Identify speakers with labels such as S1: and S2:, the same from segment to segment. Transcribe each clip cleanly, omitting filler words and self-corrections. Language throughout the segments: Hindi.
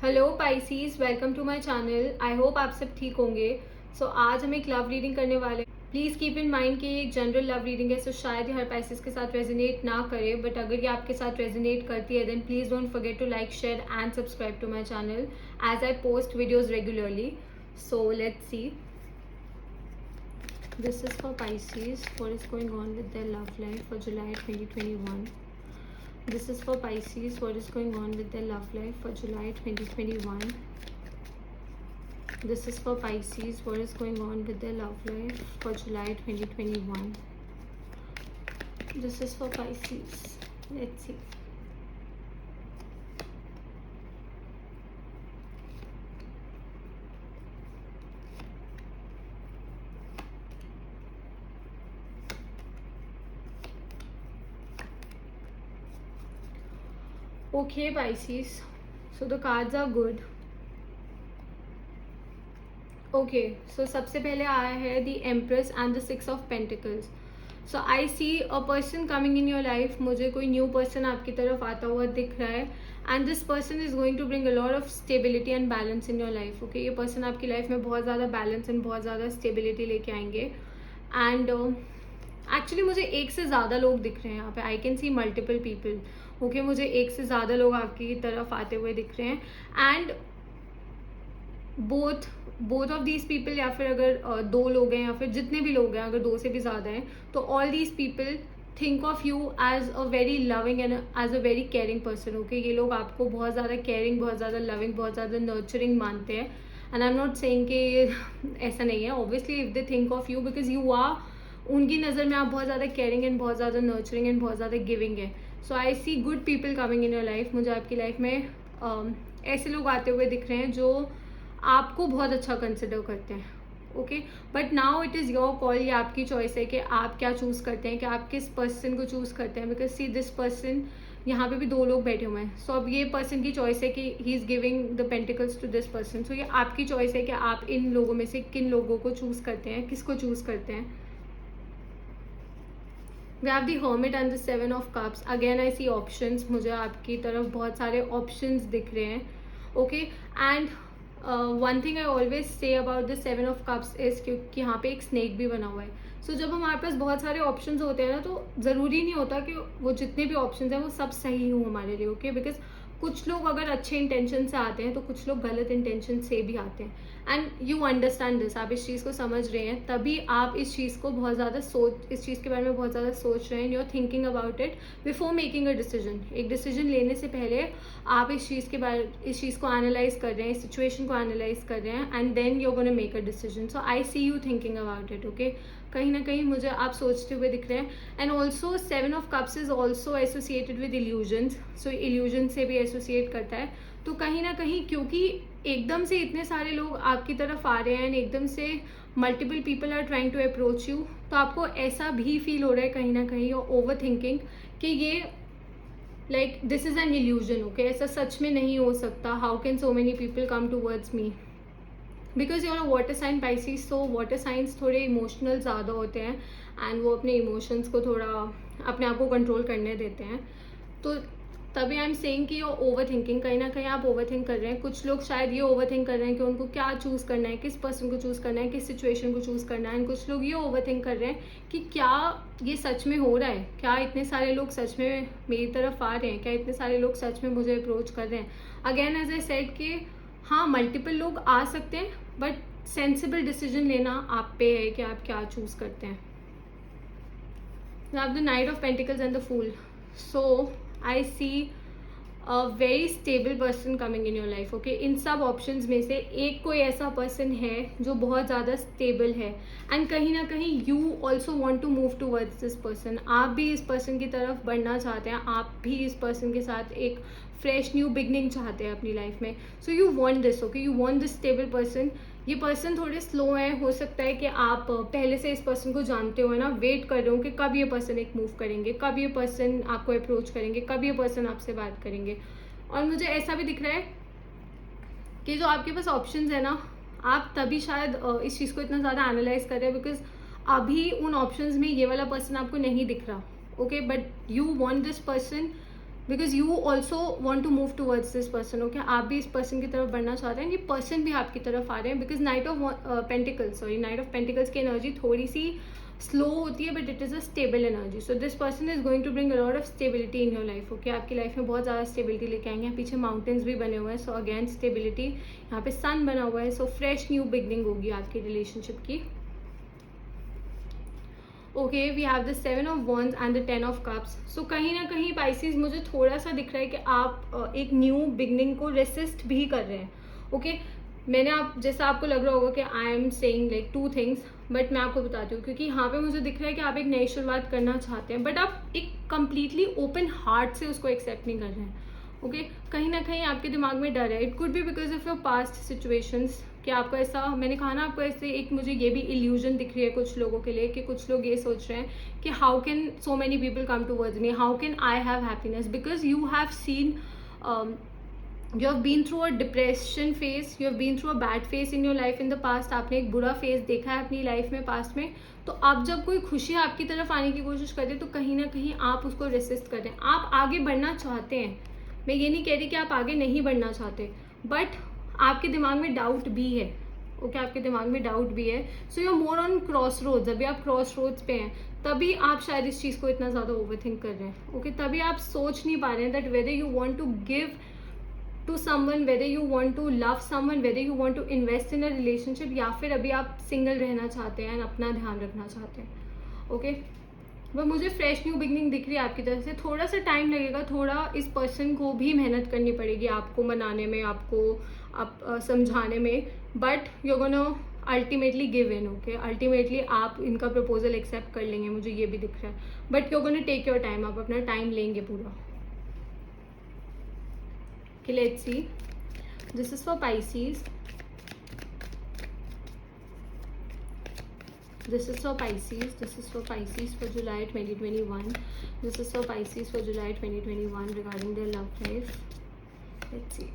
S1: Hello Pisces, welcome to my channel. I hope आप सब ठीक होंगे। आज हम एक लव रीडिंग करने वाले हैं। प्लीज़ कीप इन माइंड कि ये एक जनरल लव रीडिंग है, शायद ये हर पाइसीज के साथ रेजोनेट ना करे, बट अगर ये आपके साथ रेजोनेट करती है then please don't forget to like, share and subscribe to my channel as I post videos regularly. So let's see, this is for Pisces, what is going on with their love life for July 2021. This is for Pisces. What is going on with their love life for July 2021? This is for Pisces. What is going on with their love life for July 2021? This is for Pisces. Let's see. Okay, Pisces. So the cards are good. Okay, so सबसे पहले आया है the Empress and the Six of Pentacles. So I see a person coming in your life. मुझे कोई न्यू पर्सन आपकी तरफ आता हुआ दिख रहा है and this person is going to bring a lot of stability and balance in your life. Okay, ये पर्सन आपकी लाइफ में बहुत ज़्यादा बैलेंस एंड बहुत ज़्यादा स्टेबिलिटी लेके आएंगे. एंड एक्चुअली मुझे एक से ज़्यादा लोग दिख रहे हैं यहाँ पे. आई can C multiple people. Okay, मुझे एक से ज़्यादा लोग आपकी तरफ आते हुए दिख रहे हैं and both of these people, या फिर अगर दो लोग हैं या फिर जितने भी लोग हैं, अगर दो से भी ज़्यादा हैं, तो all these people think of you as a very loving and as a very caring person. Okay, ये लोग आपको बहुत ज़्यादा केयरिंग, बहुत ज़्यादा लविंग, बहुत ज़्यादा नर्चरिंग मानते हैं. And I am not saying कि ऐसा नहीं है. Obviously if they think of you because you are, उनकी नज़र में आप बहुत ज़्यादा केयरिंग एंड बहुत ज़्यादा नर्चरिंग एंड बहुत ज़्यादा गिविंग है. So I see good people coming in your life. मुझे आपकी लाइफ में ऐसे लोग आते हुए दिख रहे हैं जो आपको बहुत अच्छा कंसिडर करते हैं. Okay, but now it is your call. ये आपकी चॉइस है कि आप क्या चूज़ करते हैं, कि आप किस पर्सन को चूज़ करते हैं. बिकॉज सी दिस पर्सन, यहाँ पे भी दो लोग बैठे हुए हैं. सो अब ये पर्सन की चॉइस है कि he is giving the pentacles to this person. So ये आपकी चॉइस है कि आप इन लोगों में से किन लोगों को चूज़ करते हैं, किसको चूज़ करते हैं. We have the hermit and the 7 of cups. Again I see options. मुझे आपकी तरफ बहुत सारे ऑप्शंस दिख रहे हैं. Okay, and one thing I always say about the 7 of cups is, क्योंकि यहाँ पे एक स्नेक भी बना हुआ है. सो जब हमारे पास बहुत सारे ऑप्शंस होते हैं ना, तो ज़रूरी नहीं होता कि वो जितने भी ऑप्शंस हैं वो सब सही हो हमारे लिए. ओके, बिकॉज कुछ लोग अगर अच्छे इंटेंशन से आते हैं तो कुछ लोग गलत इंटेंशन से भी आते हैं. And you understand this. आप इस चीज़ को समझ रहे हैं, तभी आप इस चीज़ को बहुत ज़्यादा इस चीज़ के बारे में बहुत ज़्यादा सोच रहे हैं. You are thinking about it before making a decision. एक डिसीजन लेने से पहले आप इस चीज़ को एनालाइज कर रहे हैं, इस सिचुएशन को एनालाइज कर रहे हैं and then you are gonna make a decision. So I see you thinking about it. Okay, कहीं ना कहीं मुझे आप सोचते हुए दिख रहे हैं. And also 7 of cups is also associated with illusions. So illusion से भी एसोसिएट करता है. तो कहीं ना कहीं क्योंकि एकदम से इतने सारे लोग आपकी तरफ आ रहे हैं एंड एकदम से multiple people are trying to approach you, तो आपको ऐसा भी फील हो रहा है कहीं ना कहीं, और ओवर थिंकिंग कि ये like this is an illusion. Okay, ऐसा सच में नहीं हो सकता. How can so many people come towards me. Because you are a water sign Pisces. So water signs थोड़े इमोशनल ज़्यादा होते हैं एंड वो अपने इमोशंस को थोड़ा अपने आप को कंट्रोल करने देते हैं. तो तभी आई एम सेइंग कि योर ओवर थिंकिंग, कहीं ना कहीं आप ओवर थिंक कर रहे हैं. कुछ लोग शायद ये ओवर थिंक कर रहे हैं कि उनको क्या चूज़ करना है, किस पर्सन को चूज़ करना है, किस सिचुएशन को चूज़ करना है. एंड कुछ लोग ये ओवर थिंक कर रहे हैं कि क्या ये सच में हो रहा है, क्या इतने सारे लोग सच में मेरी तरफ आ रहे हैं, क्या इतने सारे लोग सच में मुझे अप्रोच कर रहे हैं. अगेन एज आई सेड कि हाँ, मल्टीपल लोग आ सकते हैं, बट सेंसिबल डिसीजन लेना आप पे है कि आप क्या चूज़ करते हैं. You have the Knight of Pentacles and the Fool. So I see a very stable person coming in your life. Okay, इन सब ऑप्शंस में से एक कोई ऐसा पर्सन है जो बहुत ज़्यादा स्टेबल है एंड कहीं ना कहीं you also want to move towards this person. आप भी इस पर्सन की तरफ बढ़ना चाहते हैं. आप भी इस पर्सन के साथ एक फ्रेश न्यू बिगनिंग चाहते हैं अपनी लाइफ में. So you want this. Okay, you want this stable person. ये पर्सन थोड़े स्लो हैं. हो सकता है कि आप पहले से इस पर्सन को जानते हो, है ना, वेट कर रहे हो कि कब ये पर्सन एक मूव करेंगे, कब ये पर्सन आपको अप्रोच करेंगे, कब ये पर्सन आपसे बात करेंगे. और मुझे ऐसा भी दिख रहा है कि जो आपके पास ऑप्शंस है ना, आप तभी शायद इस चीज़ को इतना ज़्यादा एनालाइज कर रहे हैं बिकॉज अभी उन ऑप्शंस में ये वाला पर्सन आपको नहीं दिख रहा. Okay, but you want this person because you also want to move towards this person. Okay, आप भी इस पर्सन की तरफ बढ़ना चाहते हैं, ये पर्सन भी आपकी तरफ आ रहे हैं. बिकॉज नाइट ऑफ पेंटिकल्स की एनर्जी थोड़ी सी स्लो होती है, but it is a stable energy. So this person is going to bring a lot of stability in your life. Okay, आपकी लाइफ में बहुत ज़्यादा स्टेबिलिटी लेके आएंगे. पीछे माउंटेन्स भी बने हुए हैं, सो अगेन स्टेबिलिटी. यहाँ पे सन बना हुआ है, सो फ्रेश न्यू बिगनिंग होगी आपकी रिलेशनशिप की. Okay, we have the 7 of wands and the 10 of cups. So कहीं ना कहीं पाइसेस मुझे थोड़ा सा दिख रहा है कि आप एक न्यू बिगनिंग को रेसिस्ट भी कर रहे हैं. ओके, मैंने जैसा आपको लग रहा होगा कि I am saying like 2 things, but मैं आपको बताती हूँ, क्योंकि यहाँ पे मुझे दिख रहा है कि आप एक नई शुरुआत करना चाहते हैं, बट आप एक कम्प्लीटली ओपन हार्ट से उसको एक्सेप्ट नहीं कर रहे हैं. ओके, कहीं ना कहीं आपके दिमाग में डर है. It could be because of your past situations, कि आपको ऐसा, मैंने कहा ना आपको ऐसे एक, मुझे ये भी इल्यूजन दिख रही है कुछ लोगों के लिए, कि कुछ लोग ये सोच रहे हैं कि how can so many people come towards me, how can I have happiness, because you have seen, you have been through a depression phase, you have been through a bad phase in your life in the past. आपने एक बुरा फेज देखा है अपनी लाइफ में पास्ट में. तो अब जब कोई खुशी आपकी तरफ आने की कोशिश करते हैं, तो कहीं ना कहीं आप उसको रेसिस्ट कर रहे हैं. आप आगे बढ़ना चाहते हैं, मैं ये नहीं कह रही कि आप आगे नहीं बढ़ना चाहते, बट आपके दिमाग में डाउट भी है. ओके, आपके दिमाग में डाउट भी है. So you are more on crossroads. अभी आप क्रॉस रोड्स पे हैं, तभी आप शायद इस चीज़ को इतना ज़्यादा ओवरथिंक कर रहे हैं. ओके, तभी आप सोच नहीं पा रहे हैं that whether you want to give to someone, whether you want to love someone, whether you want to invest in a relationship, या फिर अभी आप सिंगल रहना चाहते हैं, अपना ध्यान रखना चाहते हैं. ओके, वह मुझे फ्रेश न्यू बिगनिंग दिख रही है आपकी तरफ से. थोड़ा सा टाइम लगेगा, थोड़ा इस पर्सन को भी मेहनत करनी पड़ेगी आपको मनाने में, आपको समझाने में, but you are gonna ultimately give in. Okay, ultimately आप इनका प्रपोजल एक्सेप्ट कर लेंगे, मुझे ये भी दिख रहा है, but you are gonna take your time. आप अपना टाइम लेंगे पूरा. Okay, let's see. This is for Pisces. This is for Pisces. This is for Pisces for July 2021. This is for Pisces for July 2021 regarding their love life. Let's see.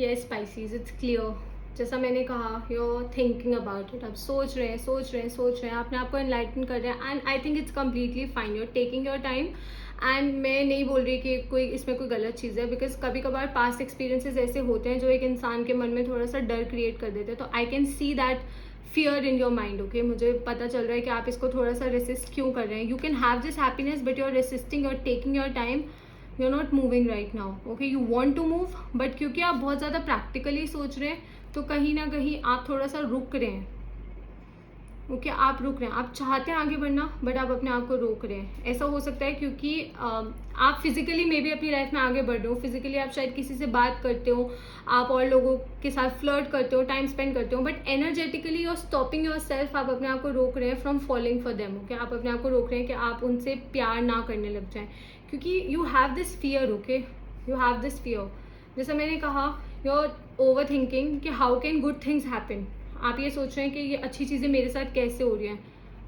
S1: Yes, Pisces, it's clear. जैसा मैंने कहा, you are thinking about it. आप सोच रहे हैं, अपने आप को एनलाइटन कर रहे हैं, and I think it's completely fine. You are taking your time, and मैं नहीं बोल रही कि कोई इसमें कोई गलत चीज़ है, बिकॉज कभी कभार पास्ट एक्सपीरियंसेस ऐसे होते हैं जो एक इंसान के मन में थोड़ा सा डर क्रिएट कर देते हैं. तो आई can see that fear in your mind. Okay, मुझे पता चल रहा है कि आप इसको थोड़ा सा रेसिस्ट क्यों कर रहे हैं. You can have this happiness, but you are resisting, you are taking your time, you are not moving right now. Okay, you want to move, but क्योंकि आप बहुत ज़्यादा प्रैक्टिकली सोच रहे हैं, तो कहीं ना कहीं आप थोड़ा सा रुक रहे हैं. ओके, आप रुक रहे हैं. आप चाहते हैं आगे बढ़ना, बट आप अपने आप को रोक रहे हैं. ऐसा हो सकता है क्योंकि आप फिजिकली मे भी अपनी लाइफ में आगे बढ़ रहे हो. फिजिकली आप शायद किसी से बात करते हो, आप और लोगों के साथ फ्लर्ट करते हो, टाइम स्पेंड करते हो, but energetically you are stopping yourself. आप अपने आप को रोक रहे हैं from following for them. Okay, आप अपने आप को रोक रहे हैं कि आप उनसे प्यार ना करने लग जाएं, क्योंकि you have this fear. Okay, you have this fear. जैसा मैंने कहा, यू आर ओवर थिंकिंग कि how can good things happen. आप ये सोच रहे हैं कि ये अच्छी चीज़ें मेरे साथ कैसे हो रही हैं.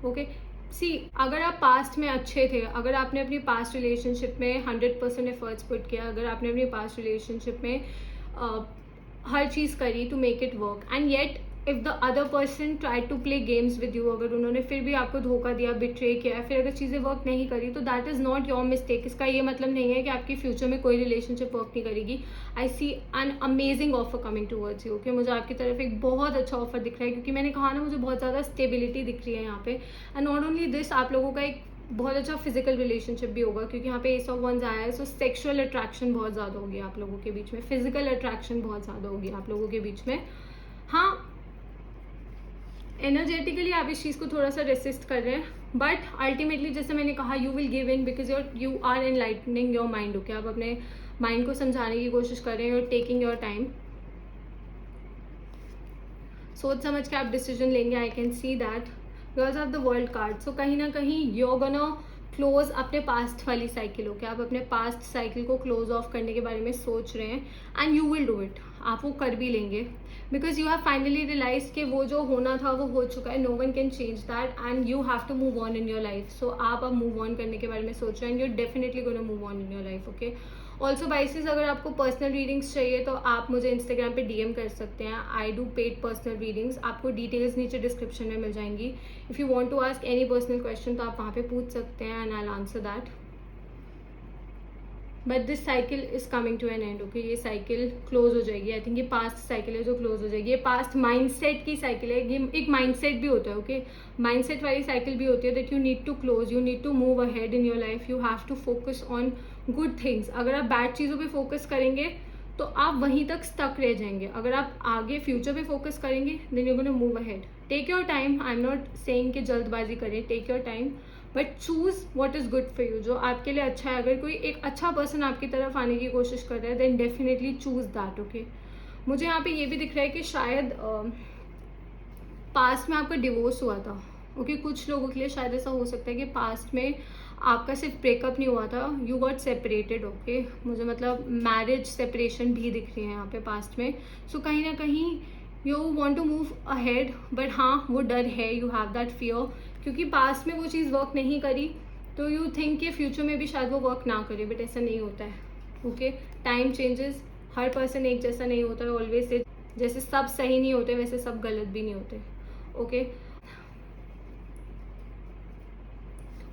S1: ओके, सी, अगर आप पास्ट में अच्छे थे, अगर आपने अपनी पास्ट रिलेशनशिप में 100% एफर्ट्स पुट किया, अगर आपने अपनी पास्ट रिलेशनशिप में हर चीज़ करी to make it work, and yet if the other person try to play games with you, अगर उन्होंने फिर भी आपको धोखा दिया, बिट्रे किया, फिर अगर चीज़ें वर्क नहीं करी, तो that is not your mistake. इसका ये मतलब नहीं है कि आपकी फ्यूचर में कोई रिलेशनशिप वर्क नहीं करेगी. I see an amazing offer coming towards you. Okay, मुझे आपकी तरफ एक बहुत अच्छा ऑफर दिख रहा है, क्योंकि मैंने कहा ना, मुझे बहुत ज़्यादा स्टेबिलिटी दिख रही है यहाँ पे. एंड नॉट ओनली दिस, आप लोगों का एक बहुत अच्छा फिजिकल रिलेशनशिप भी होगा, क्योंकि यहाँ पे एस ऑफ वंस आया है. सो सेक्शुअल अट्रैक्शन बहुत ज़्यादा होगी आप लोगों के बीच में, फिजिकल अट्रैक्शन बहुत ज़्यादा होगी आप लोगों के बीच में. हाँ, एनर्जेटिकली आप इस चीज़ को थोड़ा सा रेसिस्ट कर रहे हैं, बट अल्टीमेटली जैसे मैंने कहा, you will give in because you are enlightening your mind. Okay, आप अपने माइंड को समझाने की कोशिश कर रहे हैं, you are taking your time. सोच समझ के आप डिसीजन लेंगे. I can see that because of the world card. So कहीं ना कहीं यू आर गोना क्लोज अपने पास्ट वाली साइकिल. ओके, आप अपने पास्ट साइकिल को क्लोज ऑफ करने के बारे में सोच रहे हैं, and you will do it. आप वो कर भी लेंगे, because you have finally realise कि वो जो होना था वो हो चुका है. No one can change that, and you have to move on in your life. So आप अब मूव ऑन करने के बारे में सोच रहे हैं, you are definitely gonna move on in your life. Okay, also Pisces, अगर आपको पर्सनल रीडिंग्स चाहिए तो आप मुझे इंस्टाग्राम पे DM कर सकते हैं. I do paid personal readings. आपको डिटेल्स नीचे डिस्क्रिप्शन में मिल जाएंगी. If you want to ask any personal question तो आप वहाँ पे पूछ सकते हैं and I will answer that. But this cycle is coming to an end. Okay, ये साइकिल क्लोज हो जाएगी. आई थिंक ये पास्ट साइकिल है जो क्लोज हो जाएगी. ये पास्ट माइंडसेट की साइकिल है. ये एक माइंडसेट भी होता है. ओके, माइंडसेट वाली साइकिल भी होती है that you need to close, you need to move ahead in your life. You have to focus on good things. अगर आप बैड चीज़ों पे फोकस करेंगे तो आप वहीं तक स्टक रह जाएंगे. अगर आप आगे फ्यूचर पे फोकस करेंगे then you gonna move ahead. Take your time. I am not saying कि जल्दबाजी करें. Take your time but choose what is good for you. जो आपके लिए अच्छा है. अगर कोई एक अच्छा पर्सन आपकी तरफ आने की कोशिश कर रहा है then definitely choose that. Okay, मुझे यहाँ पे ये भी दिख रहा है कि शायद पास्ट में आपका डिवोर्स हुआ था. ओके, कुछ लोगों के लिए शायद ऐसा हो सकता है कि पास्ट में आपका सिर्फ ब्रेकअप नहीं हुआ था, यू गॉट सेपरेटेड. ओके, मुझे मतलब मैरिज सेपरेशन भी दिख रही है यहाँ पे पास्ट में. सो कहीं ना कहीं you want to move ahead but हाँ वो डर है. यू हैव दैट फियर क्योंकि पास्ट में वो चीज़ वर्क नहीं करी तो यू थिंक कि फ्यूचर में भी शायद वो वर्क ना करे. बट ऐसा नहीं होता है. Okay, time changes. हर पर्सन एक जैसा नहीं होता है ऑलवेज से. जैसे सब सही नहीं होते वैसे सब गलत भी नहीं होते. Okay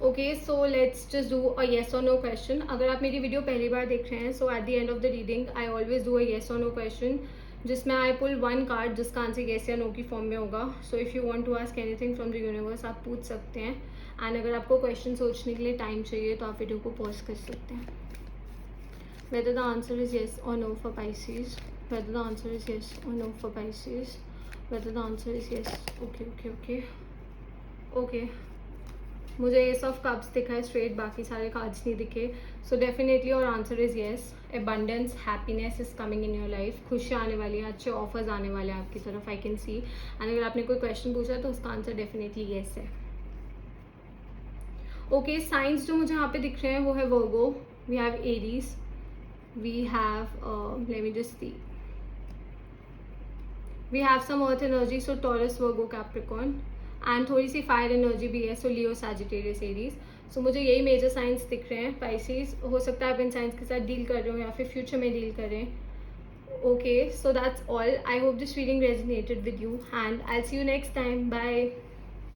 S1: okay, so let's just do a yes और नो क्वेश्चन. अगर आप मेरी वीडियो पहली बार देख रहे हैं so at the end of the reading I always do a yes और नो क्वेश्चन जिसमें आई पुल वन कार्ड जिसका आंसर येस या नो की फॉर्म में होगा. So if you want to ask anything from the universe आप पूछ सकते हैं. एंड अगर आपको क्वेश्चन सोचने के लिए टाइम चाहिए तो आप वीडियो को पॉज कर सकते हैं. Whether the answer is yes और no for pieces. Whether the answer is yes और no for pieces. Whether the answer is yes. Okay okay okay okay, मुझे एस ऑफ कप्स दिखा है स्ट्रेट, बाकी सारे कार्ड्स नहीं दिखे. सो डेफिनेटली और answer is yes. Abundance, happiness is coming in your life. खुशियाँ आने वाली हैं, अच्छे ऑफर्स आने वाले हैं आपकी तरफ. आई कैन सी. एंड अगर आपने कोई क्वेश्चन पूछा तो उसका आंसर डेफिनेटली येस है. ओके, साइंस जो मुझे यहाँ पे दिख रहे हैं वो है Virgo, we have Aries, we have let me just see, we have some earth energy so Taurus, Virgo, Capricorn. And थोड़ी सी फायर एनर्जी भी है सो लियो, सैजिटेरियस, एरीज. सो मुझे यही मेजर साइंस दिख रहे हैं. पाइसेस, हो सकता है आप इन साइंस के साथ डील कर रहे हो या फिर फ्यूचर में डील करें. Okay, so that's all. I hope this reading resonated with you and I will see you next time. Bye.